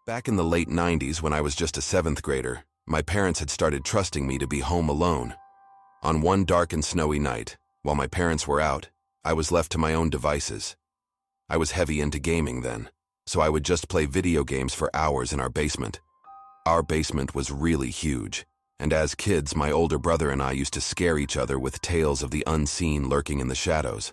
Back in the late 90s, when I was just a seventh grader, my parents had started trusting me to be home alone. On one dark and snowy night, while my parents were out, I was left to my own devices. I was heavy into gaming then, so I would just play video games for hours in our basement. Our basement was really huge, and as kids, my older brother and I used to scare each other with tales of the unseen lurking in the shadows.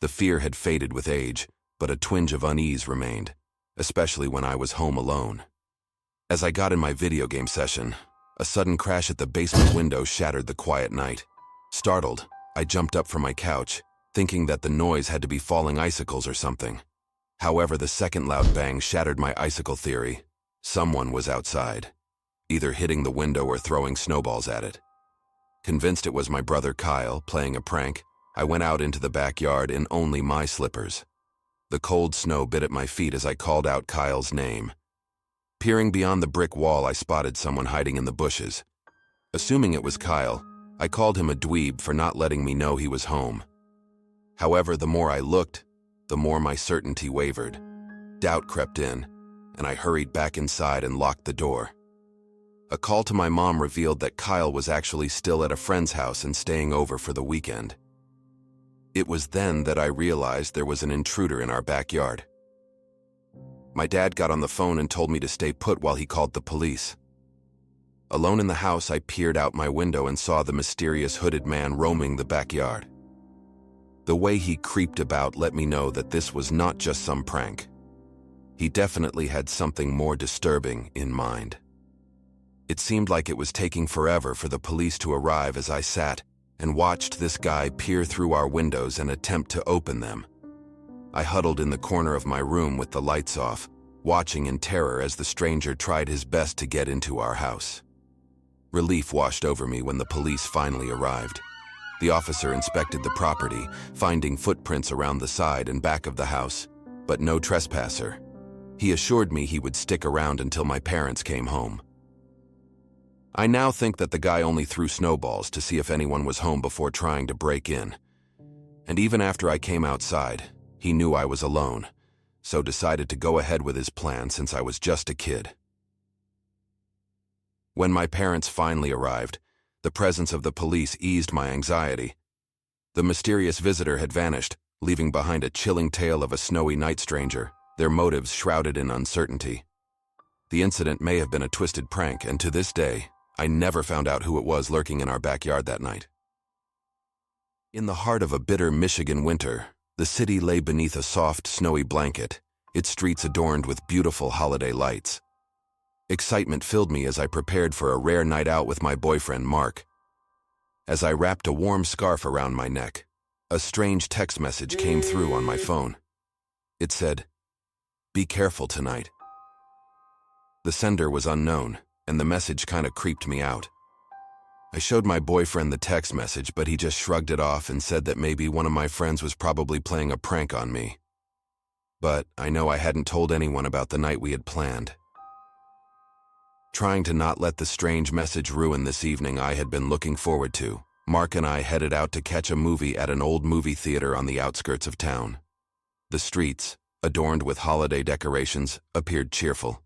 The fear had faded with age, but a twinge of unease remained, especially when I was home alone. As I got in my video game session, a sudden crash at the basement window shattered the quiet night. Startled, I jumped up from my couch, thinking that the noise had to be falling icicles or something. However, the second loud bang shattered my icicle theory. Someone was outside, either hitting the window or throwing snowballs at it. Convinced it was my brother Kyle playing a prank, I went out into the backyard in only my slippers. The cold snow bit at my feet as I called out Kyle's name. Peering beyond the brick wall, I spotted someone hiding in the bushes. Assuming it was Kyle, I called him a dweeb for not letting me know he was home. However, the more I looked, the more my certainty wavered. Doubt crept in, and I hurried back inside and locked the door. A call to my mom revealed that Kyle was actually still at a friend's house and staying over for the weekend. It was then that I realized there was an intruder in our backyard. My dad got on the phone and told me to stay put while he called the police. Alone in the house, I peered out my window and saw the mysterious hooded man roaming the backyard. The way he creeped about let me know that this was not just some prank. He definitely had something more disturbing in mind. It seemed like it was taking forever for the police to arrive as I sat and watched this guy peer through our windows and attempt to open them. I huddled in the corner of my room with the lights off, watching in terror as the stranger tried his best to get into our house. Relief washed over me when the police finally arrived. The officer inspected the property, finding footprints around the side and back of the house, but no trespasser. He assured me he would stick around until my parents came home. I now think that the guy only threw snowballs to see if anyone was home before trying to break in. And even after I came outside, he knew I was alone, so decided to go ahead with his plan since I was just a kid. When my parents finally arrived, the presence of the police eased my anxiety. The mysterious visitor had vanished, leaving behind a chilling tale of a snowy night stranger, their motives shrouded in uncertainty. The incident may have been a twisted prank, and to this day, I never found out who it was lurking in our backyard that night. In the heart of a bitter Michigan winter, the city lay beneath a soft, snowy blanket, its streets adorned with beautiful holiday lights. Excitement filled me as I prepared for a rare night out with my boyfriend, Mark. As I wrapped a warm scarf around my neck, a strange text message came through on my phone. It said, "Be careful tonight." The sender was unknown, and the message kind of creeped me out. I showed my boyfriend the text message, but he just shrugged it off and said that maybe one of my friends was probably playing a prank on me. But I know I hadn't told anyone about the night we had planned. Trying to not let the strange message ruin this evening I had been looking forward to, Mark and I headed out to catch a movie at an old movie theater on the outskirts of town. The streets, adorned with holiday decorations, appeared cheerful,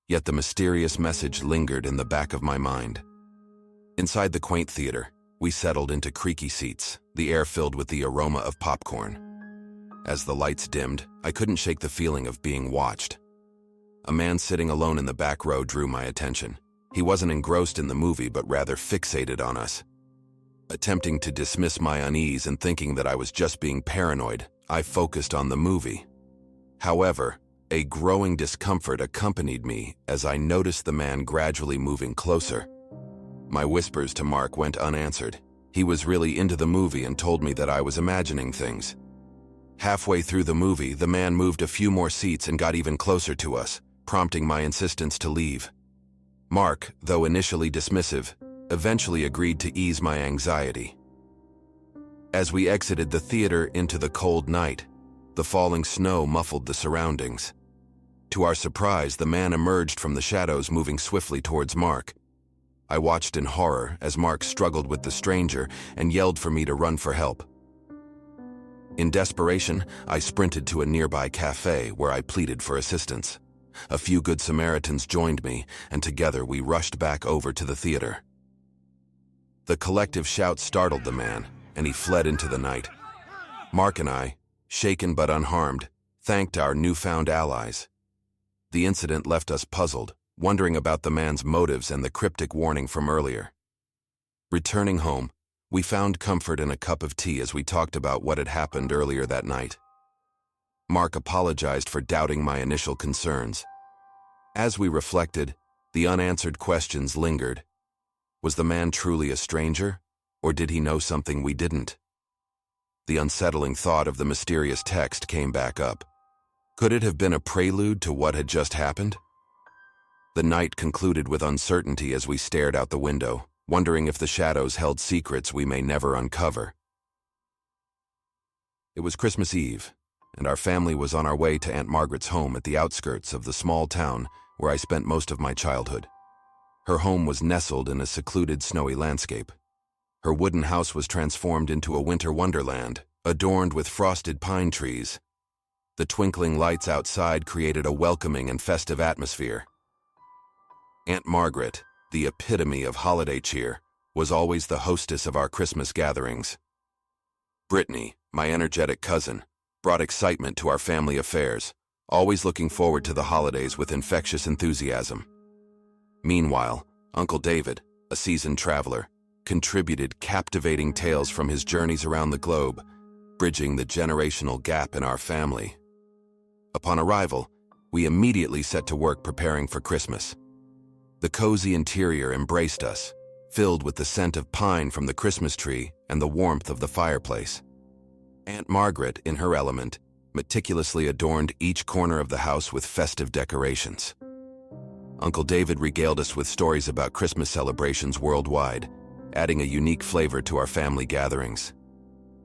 yet the mysterious message lingered in the back of my mind. Inside the quaint theater, we settled into creaky seats, the air filled with the aroma of popcorn. As the lights dimmed, I couldn't shake the feeling of being watched. A man sitting alone in the back row drew my attention. He wasn't engrossed in the movie, but rather fixated on us. Attempting to dismiss my unease and thinking that I was just being paranoid, I focused on the movie. However, a growing discomfort accompanied me as I noticed the man gradually moving closer. My whispers to Mark went unanswered. He was really into the movie and told me that I was imagining things. Halfway through the movie, the man moved a few more seats and got even closer to us, prompting my insistence to leave. Mark, though initially dismissive, eventually agreed to ease my anxiety. As we exited the theater into the cold night, the falling snow muffled the surroundings. To our surprise, the man emerged from the shadows, moving swiftly towards Mark. I watched in horror as Mark struggled with the stranger and yelled for me to run for help. In desperation, I sprinted to a nearby cafe where I pleaded for assistance. A few good Samaritans joined me, and together we rushed back over to the theater. The collective shout startled the man, and he fled into the night. Mark and I, shaken but unharmed, thanked our newfound allies. The incident left us puzzled, wondering about the man's motives and the cryptic warning from earlier. Returning home, we found comfort in a cup of tea as we talked about what had happened earlier that night. Mark apologized for doubting my initial concerns. As we reflected, the unanswered questions lingered. Was the man truly a stranger, or did he know something we didn't? The unsettling thought of the mysterious text came back up. Could it have been a prelude to what had just happened? The night concluded with uncertainty as we stared out the window, wondering if the shadows held secrets we may never uncover. It was Christmas Eve, and our family was on our way to Aunt Margaret's home at the outskirts of the small town where I spent most of my childhood. Her home was nestled in a secluded snowy landscape. Her wooden house was transformed into a winter wonderland, adorned with frosted pine trees. The twinkling lights outside created a welcoming and festive atmosphere. Aunt Margaret, the epitome of holiday cheer, was always the hostess of our Christmas gatherings. Brittany, my energetic cousin, brought excitement to our family affairs, always looking forward to the holidays with infectious enthusiasm. Meanwhile, Uncle David, a seasoned traveler, contributed captivating tales from his journeys around the globe, bridging the generational gap in our family. Upon arrival, we immediately set to work preparing for Christmas. The cozy interior embraced us, filled with the scent of pine from the Christmas tree and the warmth of the fireplace. Aunt Margaret, in her element, meticulously adorned each corner of the house with festive decorations. Uncle David regaled us with stories about Christmas celebrations worldwide, adding a unique flavor to our family gatherings.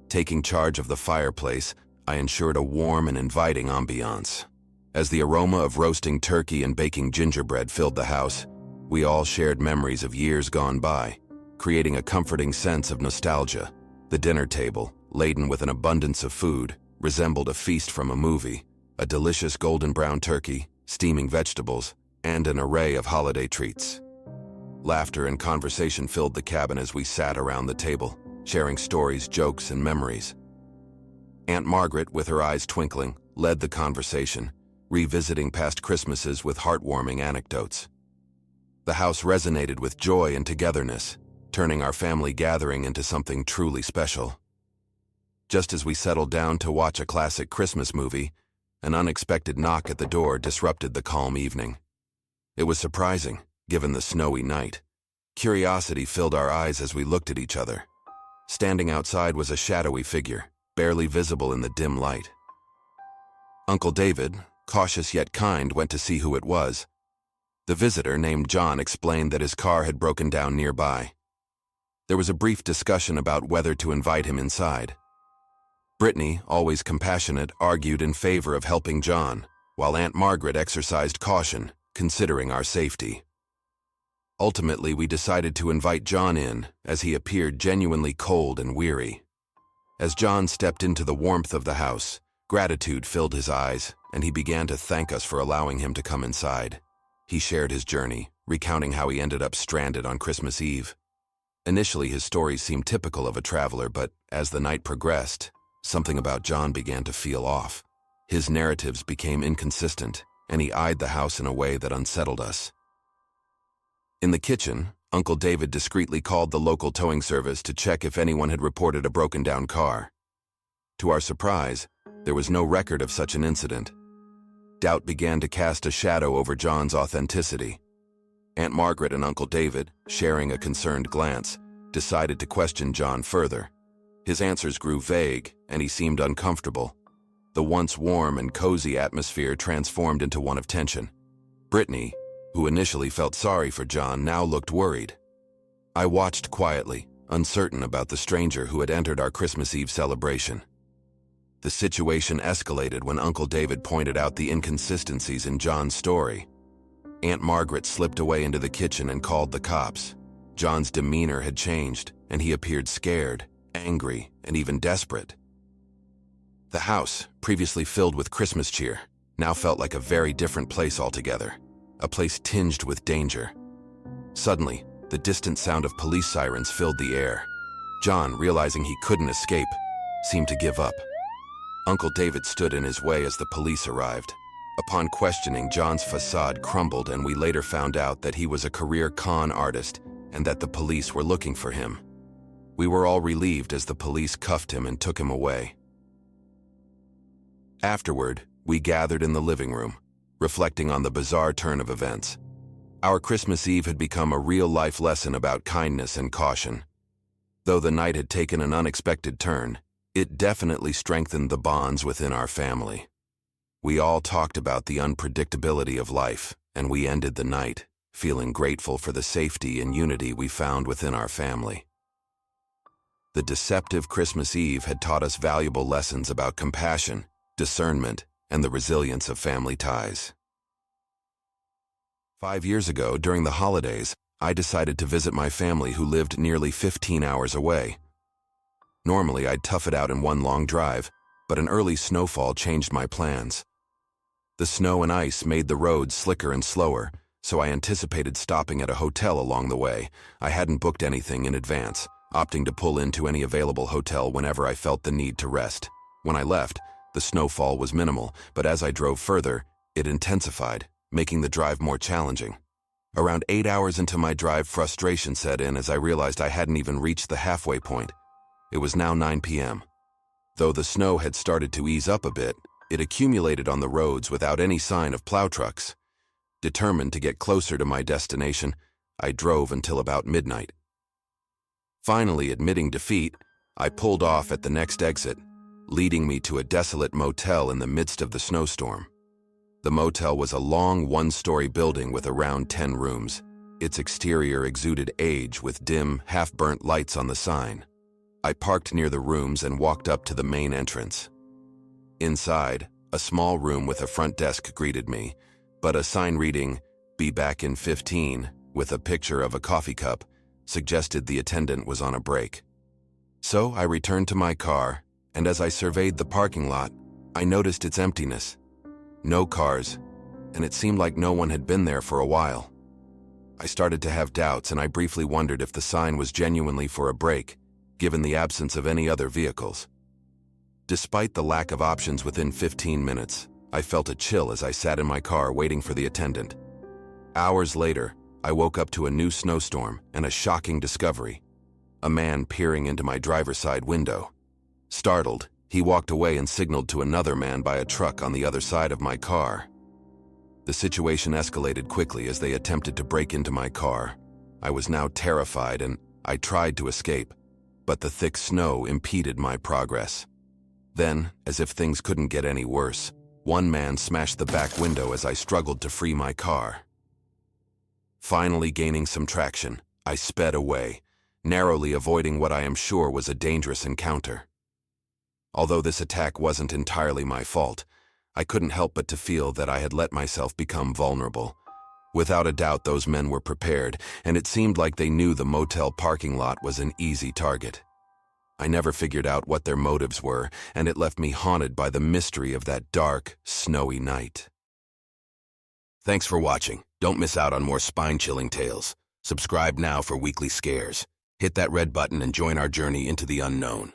Taking charge of the fireplace, I ensured a warm and inviting ambiance. As the aroma of roasting turkey and baking gingerbread filled the house, we all shared memories of years gone by, creating a comforting sense of nostalgia. The dinner table, laden with an abundance of food, resembled a feast from a movie, a delicious golden brown turkey, steaming vegetables, and an array of holiday treats. Laughter and conversation filled the cabin as we sat around the table, sharing stories, jokes, and memories. Aunt Margaret, with her eyes twinkling, led the conversation, revisiting past Christmases with heartwarming anecdotes. The house resonated with joy and togetherness, turning our family gathering into something truly special. Just as we settled down to watch a classic Christmas movie, an unexpected knock at the door disrupted the calm evening. It was surprising, given the snowy night. Curiosity filled our eyes as we looked at each other. Standing outside was a shadowy figure, barely visible in the dim light. Uncle David, cautious yet kind, went to see who it was. The visitor, named John, explained that his car had broken down nearby. There was a brief discussion about whether to invite him inside. Brittany, always compassionate, argued in favor of helping John, while Aunt Margaret exercised caution, considering our safety. Ultimately, we decided to invite John in, as he appeared genuinely cold and weary. As John stepped into the warmth of the house, gratitude filled his eyes, and he began to thank us for allowing him to come inside. He shared his journey, recounting how he ended up stranded on Christmas Eve. Initially, his stories seemed typical of a traveler, but as the night progressed, something about John began to feel off. His narratives became inconsistent, and he eyed the house in a way that unsettled us. In the kitchen, Uncle David discreetly called the local towing service to check if anyone had reported a broken-down car. To our surprise, there was no record of such an incident. Doubt began to cast a shadow over John's authenticity. Aunt Margaret and Uncle David, sharing a concerned glance, decided to question John further. His answers grew vague, and he seemed uncomfortable. The once warm and cozy atmosphere transformed into one of tension. Brittany, who initially felt sorry for John, now looked worried. I watched quietly, uncertain about the stranger who had entered our Christmas Eve celebration. The situation escalated when Uncle David pointed out the inconsistencies in John's story. Aunt Margaret slipped away into the kitchen and called the cops. John's demeanor had changed, and he appeared scared, angry, and even desperate. The house, previously filled with Christmas cheer, now felt like a very different place altogether, a place tinged with danger. Suddenly, the distant sound of police sirens filled the air. John, realizing he couldn't escape, seemed to give up. Uncle David stood in his way as the police arrived. Upon questioning, John's facade crumbled, and we later found out that he was a career con artist and that the police were looking for him. We were all relieved as the police cuffed him and took him away. Afterward, we gathered in the living room, reflecting on the bizarre turn of events. Our Christmas Eve had become a real-life lesson about kindness and caution. Though the night had taken an unexpected turn, it definitely strengthened the bonds within our family. We all talked about the unpredictability of life, and we ended the night feeling grateful for the safety and unity we found within our family. The deceptive Christmas Eve had taught us valuable lessons about compassion, discernment, and the resilience of family ties. 5 years ago, during the holidays, I decided to visit my family who lived nearly 15 hours away. Normally, I'd tough it out in one long drive, but an early snowfall changed my plans. The snow and ice made the roads slicker and slower, so I anticipated stopping at a hotel along the way. I hadn't booked anything in advance, opting to pull into any available hotel whenever I felt the need to rest. When I left, the snowfall was minimal, but as I drove further, it intensified, making the drive more challenging. Around 8 hours into my drive, frustration set in as I realized I hadn't even reached the halfway point. It was now 9 p.m. Though the snow had started to ease up a bit, it accumulated on the roads without any sign of plow trucks. Determined to get closer to my destination, I drove until about midnight. Finally, admitting defeat, I pulled off at the next exit, leading me to a desolate motel in the midst of the snowstorm. The motel was a long one-story building with around 10 rooms. Its exterior exuded age with dim, half-burnt lights on the sign. I parked near the rooms and walked up to the main entrance. Inside, a small room with a front desk greeted me, but a sign reading, "Be back in 15, with a picture of a coffee cup, suggested the attendant was on a break. So I returned to my car, and as I surveyed the parking lot, I noticed its emptiness. No cars, and it seemed like no one had been there for a while. I started to have doubts, and I briefly wondered if the sign was genuinely for a break, given the absence of any other vehicles. Despite the lack of options within 15 minutes, I felt a chill as I sat in my car waiting for the attendant. Hours later, I woke up to a new snowstorm and a shocking discovery: a man peering into my driver's side window. Startled, he walked away and signaled to another man by a truck on the other side of my car. The situation escalated quickly as they attempted to break into my car. I was now terrified and I tried to escape, but the thick snow impeded my progress. Then, as if things couldn't get any worse, one man smashed the back window as I struggled to free my car. Finally gaining some traction, I sped away, narrowly avoiding what I am sure was a dangerous encounter. Although this attack wasn't entirely my fault, I couldn't help but to feel that I had let myself become vulnerable. Without a doubt, those men were prepared, and it seemed like they knew the motel parking lot was an easy target. I never figured out what their motives were, and it left me haunted by the mystery of that dark, snowy night. Thanks for watching. Don't miss out on more spine-chilling tales. Subscribe now for weekly scares. Hit that red button and join our journey into the unknown.